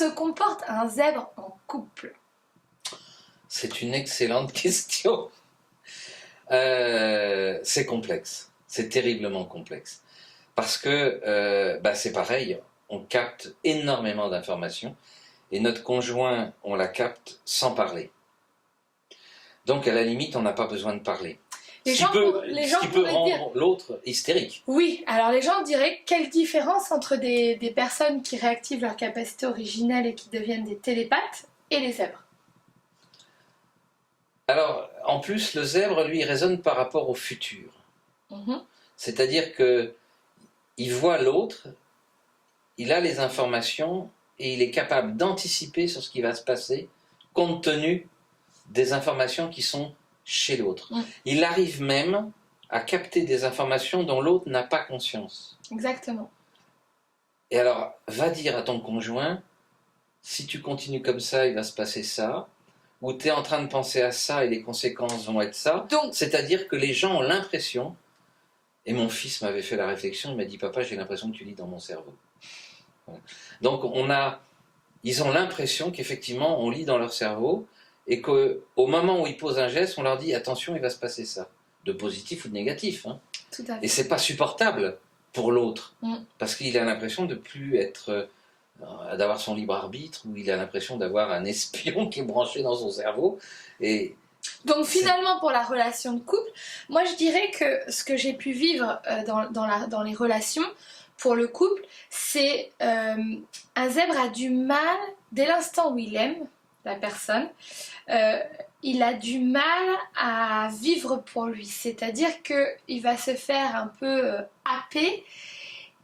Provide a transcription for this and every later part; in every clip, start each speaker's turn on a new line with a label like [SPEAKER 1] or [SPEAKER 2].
[SPEAKER 1] se comporte un zèbre en couple?
[SPEAKER 2] C'est une excellente question. C'est complexe, c'est terriblement complexe. Parce que c'est pareil, on capte énormément d'informations et notre conjoint, on la capte sans parler. Donc à la limite, on n'a pas besoin de parler. Ce qui peut rendre l'autre hystérique.
[SPEAKER 1] Oui, alors les gens diraient quelle différence entre des personnes qui réactivent leur capacité originelle et qui deviennent des télépathes et les zèbres?
[SPEAKER 2] Alors, en plus, le zèbre, lui, il raisonne par rapport au futur. C'est-à-dire qu'il voit l'autre, il a les informations et il est capable d'anticiper sur ce qui va se passer compte tenu des informations qui sont chez l'autre. Il arrive même à capter des informations dont l'autre n'a pas conscience.
[SPEAKER 1] Exactement.
[SPEAKER 2] Et alors, va dire à ton conjoint, si tu continues comme ça, il va se passer ça, ou tu es en train de penser à ça et les conséquences vont être ça. C'est-à-dire que les gens ont l'impression, et mon fils m'avait fait la réflexion, il m'a dit, papa, j'ai l'impression que tu lis dans mon cerveau. Voilà. Donc ils ont l'impression qu'effectivement on lit dans leur cerveau, et qu'au moment où ils posent un geste, on leur dit, attention, il va se passer ça, de positif ou de négatif. Hein.
[SPEAKER 1] Tout à fait.
[SPEAKER 2] Et c'est pas supportable pour l'autre, parce qu'il a l'impression de plus être... d'avoir son libre arbitre, ou il a l'impression d'avoir un espion qui est branché dans son cerveau. Et
[SPEAKER 1] donc finalement, pour la relation de couple, moi je dirais que ce que j'ai pu vivre dans les relations, pour le couple, c'est un zèbre a du mal, dès l'instant où il aime la personne, il a du mal à vivre pour lui. C'est-à-dire qu'il va se faire un peu happer.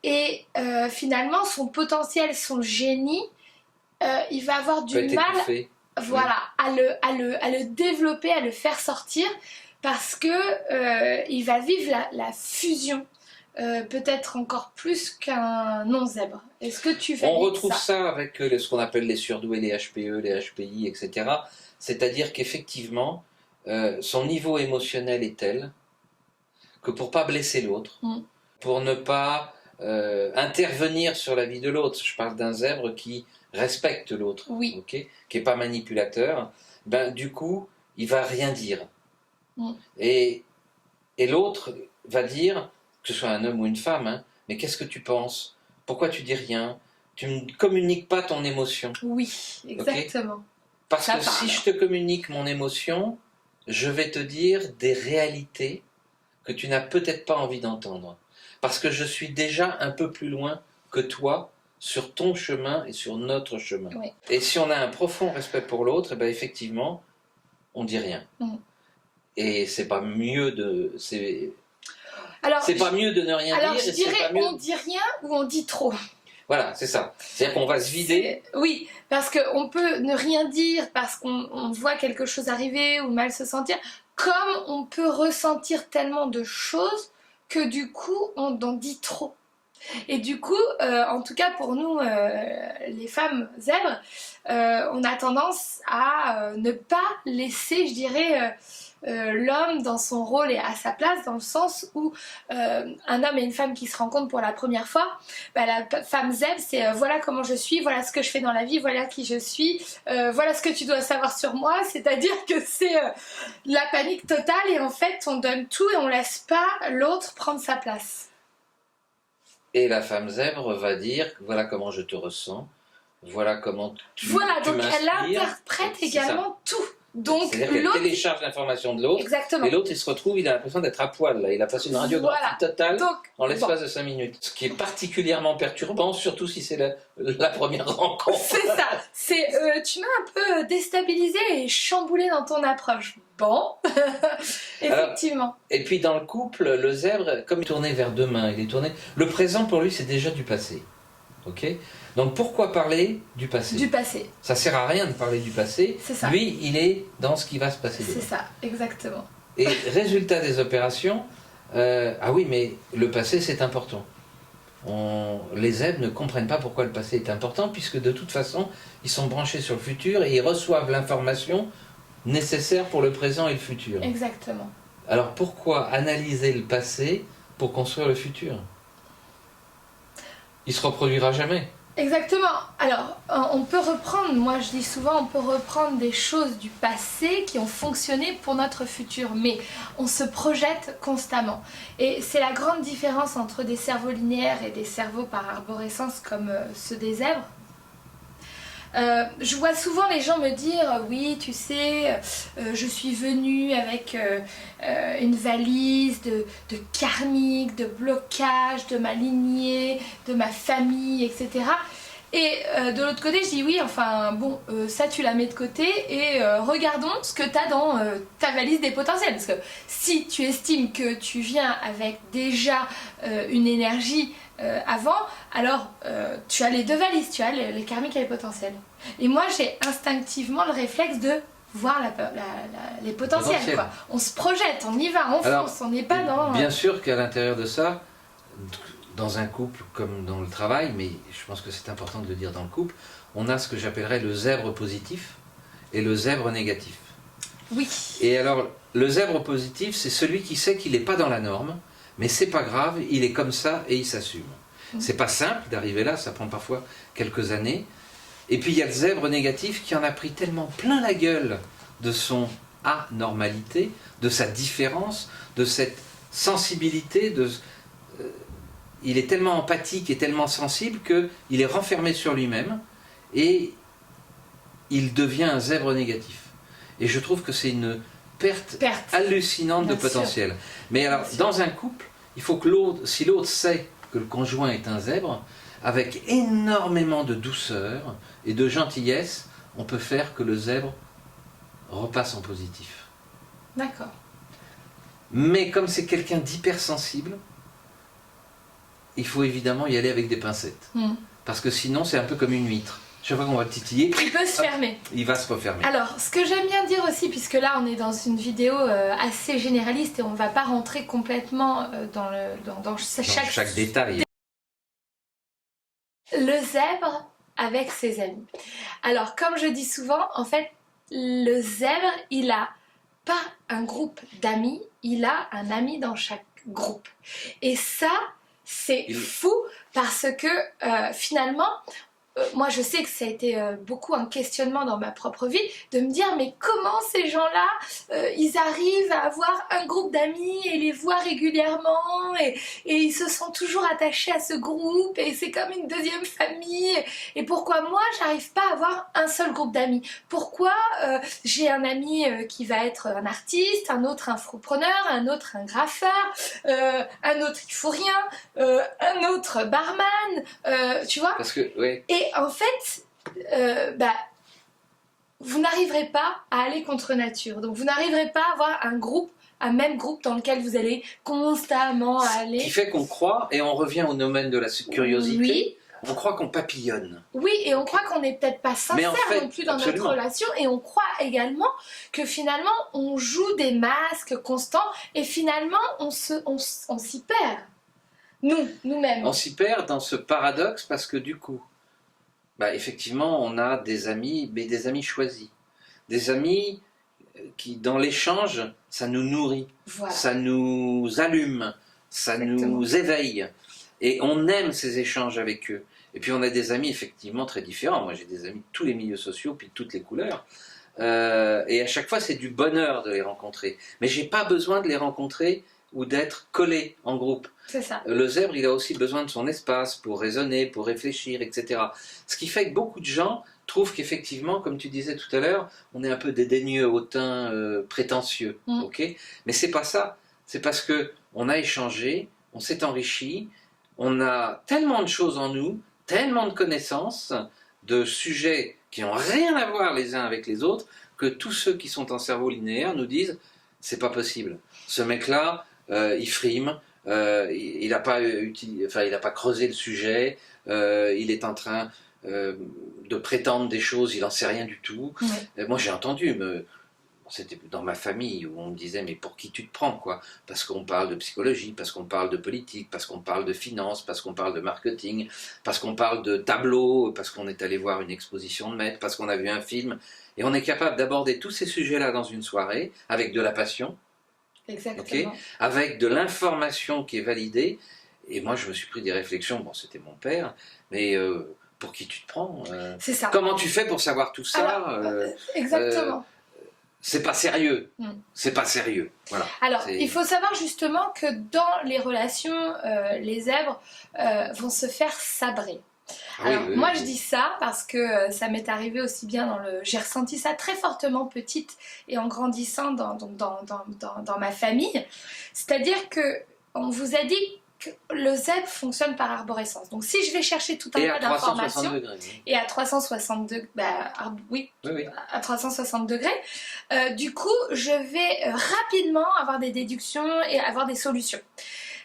[SPEAKER 1] Et finalement, son potentiel, son génie, il va avoir du mal à le développer, à le faire sortir, parce que il va vivre la fusion, peut-être encore plus qu'un non-zèbre. Est-ce que tu valides ça?
[SPEAKER 2] On retrouve ça avec ce qu'on appelle les surdoués, les HPE, les HPI, etc. C'est-à-dire qu'effectivement, son niveau émotionnel est tel que pour ne pas blesser l'autre, pour ne pas... intervenir sur la vie de l'autre. Je parle d'un zèbre qui respecte l'autre, qui n'est pas manipulateur. Du coup, il va rien dire. Et l'autre va dire, que ce soit un homme ou une femme, hein, mais qu'est-ce que tu penses? Pourquoi tu dis rien? Tu ne communiques pas ton émotion.
[SPEAKER 1] Oui, exactement.
[SPEAKER 2] Parce que si je te communique mon émotion, je vais te dire des réalités que tu n'as peut-être pas envie d'entendre. Parce que je suis déjà un peu plus loin que toi sur ton chemin et sur notre chemin.
[SPEAKER 1] Oui.
[SPEAKER 2] Et si on a un profond respect pour l'autre, effectivement, on dit rien. Et c'est pas mieux de... C'est pas mieux de ne rien dire.
[SPEAKER 1] Alors je dirais on dit rien ou on dit trop.
[SPEAKER 2] Voilà, c'est ça. C'est-à-dire qu'on va se vider.
[SPEAKER 1] Oui, parce qu'on peut ne rien dire parce qu'on voit quelque chose arriver ou mal se sentir, comme on peut ressentir tellement de choses que du coup on en dit trop. Et du coup, en tout cas pour nous, les femmes zèbres, on a tendance à ne pas laisser, je dirais, l'homme dans son rôle et à sa place, dans le sens où un homme et une femme qui se rencontrent pour la première fois, la femme zèbre, c'est voilà comment je suis, voilà ce que je fais dans la vie, voilà qui je suis, voilà ce que tu dois savoir sur moi, c'est-à-dire que c'est la panique totale et en fait on donne tout et on laisse pas l'autre prendre sa place.
[SPEAKER 2] Et la femme zèbre va dire, voilà comment je te ressens, voilà comment tu
[SPEAKER 1] donc
[SPEAKER 2] m'inspires.
[SPEAKER 1] elle interprète également tout. Donc
[SPEAKER 2] c'est-à-dire qu'elle télécharge l'information de l'autre, et l'autre il se retrouve, il a l'impression d'être à poil, là. Il a passé une radiographie totale en l'espace de 5 minutes. Ce qui est particulièrement perturbant, surtout si c'est la première rencontre.
[SPEAKER 1] C'est ça, tu m'as un peu déstabilisé et chamboulé dans ton approche. Bon, effectivement.
[SPEAKER 2] Alors, et puis dans le couple, le zèbre, comme il tournait vers demain, le présent pour lui c'est déjà du passé. Donc pourquoi parler du passé? Du passé. Ça sert à rien de parler du passé. C'est ça. Lui, il est dans ce qui va se passer demain.
[SPEAKER 1] C'est ça, exactement.
[SPEAKER 2] Et résultat des opérations, ah oui, mais le passé c'est important. Les zèbres ne comprennent pas pourquoi le passé est important, puisque de toute façon, ils sont branchés sur le futur et ils reçoivent l'information nécessaire pour le présent et le futur.
[SPEAKER 1] Exactement.
[SPEAKER 2] Alors pourquoi analyser le passé pour construire le futur? Il se reproduira jamais.
[SPEAKER 1] Exactement. Alors, on peut reprendre, moi je dis souvent, on peut reprendre des choses du passé qui ont fonctionné pour notre futur, mais on se projette constamment. Et c'est la grande différence entre des cerveaux linéaires et des cerveaux par arborescence comme ceux des zèbres. Je vois souvent les gens me dire oui tu sais je suis venue avec une valise de karmique, de blocage de ma lignée, de ma famille, etc. Et de l'autre côté je dis oui enfin bon ça tu la mets de côté et regardons ce que tu as dans ta valise des potentiels, parce que si tu estimes que tu viens avec déjà une énergie avant, alors tu as les deux valises, tu as les karmiques et les potentiels. Et moi j'ai instinctivement le réflexe de voir les potentiels. Quoi. On se projette, on y va, on fonce, on n'est pas dans...
[SPEAKER 2] Bien sûr qu'à l'intérieur de ça, dans un couple comme dans le travail, mais je pense que c'est important de le dire dans le couple, on a ce que j'appellerais le zèbre positif et le zèbre négatif.
[SPEAKER 1] Oui.
[SPEAKER 2] Et alors, le zèbre positif, c'est celui qui sait qu'il n'est pas dans la norme, mais c'est pas grave, il est comme ça et il s'assume. C'est pas simple d'arriver là, ça prend parfois quelques années. Et puis il y a le zèbre négatif qui en a pris tellement plein la gueule de son anormalité, de sa différence, de cette sensibilité, il est tellement empathique et tellement sensible qu'il est renfermé sur lui-même et il devient un zèbre négatif. Et je trouve que c'est une perte hallucinante de potentiel. Mais alors, dans un couple, il faut que l'autre, si l'autre sait que le conjoint est un zèbre, avec énormément de douceur et de gentillesse, on peut faire que le zèbre repasse en positif.
[SPEAKER 1] D'accord.
[SPEAKER 2] Mais comme c'est quelqu'un d'hypersensible, il faut évidemment y aller avec des pincettes. Parce que sinon, c'est un peu comme une huître. Chaque fois qu'on va le titiller,
[SPEAKER 1] il peut se fermer.
[SPEAKER 2] Il va se refermer.
[SPEAKER 1] Alors, ce que j'aime bien dire aussi, puisque là on est dans une vidéo assez généraliste et on ne va pas rentrer complètement dans chaque
[SPEAKER 2] détail.
[SPEAKER 1] Le zèbre avec ses amis. Alors, comme je dis souvent, en fait, le zèbre, il n'a pas un groupe d'amis, il a un ami dans chaque groupe. Et ça, c'est fou parce que finalement... moi je sais que ça a été beaucoup un questionnement dans ma propre vie, de me dire mais comment ces gens-là ils arrivent à avoir un groupe d'amis et les voir régulièrement et ils se sont toujours attachés à ce groupe et c'est comme une deuxième famille, et pourquoi moi j'arrive pas à avoir un seul groupe d'amis, pourquoi j'ai un ami qui va être un artiste, un autre un infopreneur, un autre un graffeur, un autre il faut rien, un autre barman, tu vois,
[SPEAKER 2] parce que, ouais.
[SPEAKER 1] Et en fait, vous n'arriverez pas à aller contre nature. Donc vous n'arriverez pas à avoir un même groupe dans lequel vous allez constamment aller.
[SPEAKER 2] Ce qui fait qu'on croit, et on revient au domaine de la curiosité, oui. On croit qu'on papillonne.
[SPEAKER 1] Oui, et on croit qu'on n'est peut-être pas sincère non plus dans notre relation, et on croit également que finalement on joue des masques constants, et finalement on s'y perd. Nous-mêmes.
[SPEAKER 2] On s'y perd dans ce paradoxe parce que du coup, effectivement, on a des amis, mais des amis choisis. Des amis qui, dans l'échange, ça nous nourrit, voilà. Ça nous allume, ça nous éveille. Et on aime ces échanges avec eux. Et puis on a des amis effectivement très différents. Moi j'ai des amis de tous les milieux sociaux, puis de toutes les couleurs. Et à chaque fois c'est du bonheur de les rencontrer. Mais j'ai pas besoin de les rencontrer ou d'être collé en groupe.
[SPEAKER 1] C'est ça.
[SPEAKER 2] Le zèbre, il a aussi besoin de son espace pour raisonner, pour réfléchir, etc. Ce qui fait que beaucoup de gens trouvent qu'effectivement, comme tu disais tout à l'heure, on est un peu dédaigneux, hautain, prétentieux. Okay, mais c'est pas ça. C'est parce que on a échangé, on s'est enrichi, on a tellement de choses en nous, tellement de connaissances, de sujets qui n'ont rien à voir les uns avec les autres, que tous ceux qui sont en cerveau linéaire nous disent « c'est pas possible. Ce mec-là, il frime, il n'a pas creusé le sujet, il est en train de prétendre des choses, il n'en sait rien du tout. Ouais. » Moi j'ai entendu, c'était dans ma famille où on me disait mais pour qui tu te prends quoi? Parce qu'on parle de psychologie, parce qu'on parle de politique, parce qu'on parle de finance, parce qu'on parle de marketing, parce qu'on parle de tableau, parce qu'on est allé voir une exposition de maître, parce qu'on a vu un film, et on est capable d'aborder tous ces sujets-là dans une soirée avec de la passion.
[SPEAKER 1] Exactement.
[SPEAKER 2] Okay, avec de l'information qui est validée. Et moi je me suis pris des réflexions, bon c'était mon père, mais pour qui tu te prends
[SPEAKER 1] C'est ça.
[SPEAKER 2] Comment tu fais pour savoir tout ça?
[SPEAKER 1] Alors, exactement.
[SPEAKER 2] C'est pas sérieux. C'est pas sérieux. Voilà.
[SPEAKER 1] Alors, il faut savoir justement que dans les relations, les zèbres vont se faire sabrer. Alors, moi je dis ça parce que ça m'est arrivé aussi bien j'ai ressenti ça très fortement petite et en grandissant dans ma famille. C'est-à-dire que on vous a dit que le zèbre fonctionne par arborescence. Donc si je vais chercher tout un tas d'informations et à 360 degrés, oui, à 360 degrés, du coup je vais rapidement avoir des déductions et avoir des solutions.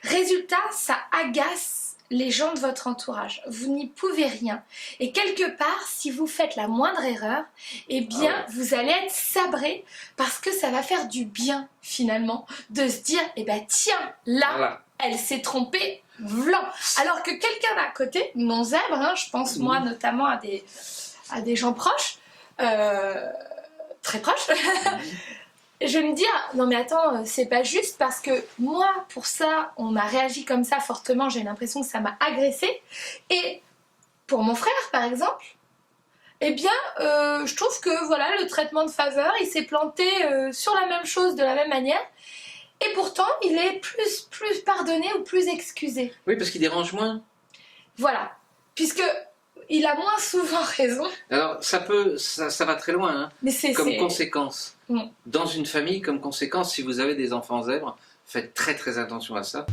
[SPEAKER 1] Résultat, ça agace les gens de votre entourage. Vous n'y pouvez rien. Et quelque part, si vous faites la moindre erreur, eh bien, vous allez être sabré parce que ça va faire du bien, finalement, de se dire, eh ben tiens, là, elle s'est trompée, blanc. Alors que quelqu'un d'à côté, non zèbre, hein, je pense moi notamment à des gens proches, très proches, je vais me dire, non mais attends, c'est pas juste parce que moi, pour ça, on m'a réagi comme ça fortement, j'ai l'impression que ça m'a agressée. Et pour mon frère, par exemple, eh bien, je trouve que voilà, le traitement de faveur, il s'est planté sur la même chose de la même manière. Et pourtant, il est plus pardonné ou plus excusé.
[SPEAKER 2] Oui, parce qu'il dérange moins.
[SPEAKER 1] Voilà, puisque il a moins souvent raison.
[SPEAKER 2] Alors, ça va très loin, hein. Mais comme conséquence. Dans une famille, comme conséquence, si vous avez des enfants zèbres, faites très très attention à ça.